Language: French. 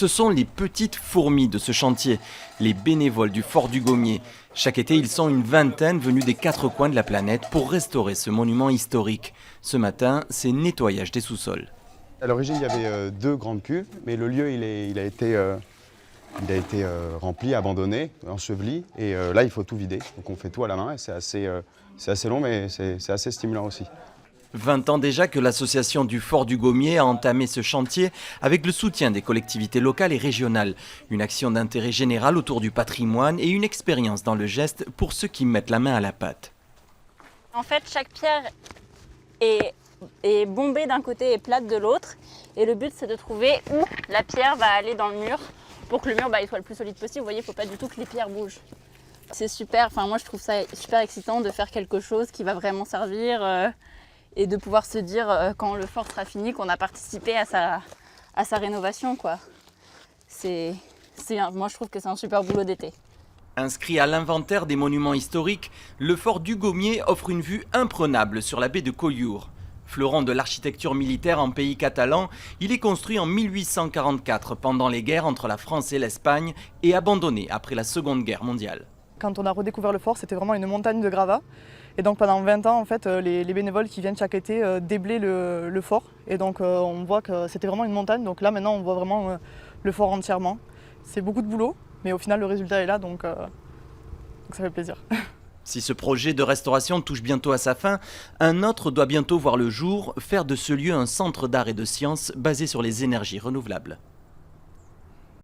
Ce sont les petites fourmis de ce chantier, les bénévoles du Fort du Gommier. Chaque été, ils sont une vingtaine venus des 4 coins de la planète pour restaurer ce monument historique. Ce matin, c'est nettoyage des sous-sols. À l'origine, il y avait 2 grandes cuves, mais le lieu il a été rempli, abandonné, enseveli. Et là, il faut tout vider. Donc on fait tout à la main et c'est assez long, mais c'est assez stimulant aussi. 20 ans déjà que l'association du Fort du Gommier a entamé ce chantier avec le soutien des collectivités locales et régionales. Une action d'intérêt général autour du patrimoine et une expérience dans le geste pour ceux qui mettent la main à la pâte. En fait, chaque pierre est bombée d'un côté et plate de l'autre. Et le but, c'est de trouver où la pierre va aller dans le mur pour que le mur il soit le plus solide possible. Vous voyez, il ne faut pas du tout que les pierres bougent. C'est super, moi je trouve ça super excitant de faire quelque chose qui va vraiment servir et de pouvoir se dire quand le fort sera fini qu'on a participé à sa rénovation, quoi. Moi je trouve que c'est un super boulot d'été. Inscrit à l'inventaire des monuments historiques, le Fort du Gommier offre une vue imprenable sur la baie de Collioure. Fleuron de l'architecture militaire en pays catalan, il est construit en 1844 pendant les guerres entre la France et l'Espagne et abandonné après la Seconde Guerre mondiale. Quand on a redécouvert le fort, c'était vraiment une montagne de gravats. Et donc pendant 20 ans, en fait, les bénévoles qui viennent chaque été déblaient le fort. Et donc on voit que c'était vraiment une montagne. Donc là maintenant, on voit vraiment le fort entièrement. C'est beaucoup de boulot, mais au final, le résultat est là, donc ça fait plaisir. Si ce projet de restauration touche bientôt à sa fin, un autre doit bientôt voir le jour, faire de ce lieu un centre d'art et de sciences basé sur les énergies renouvelables.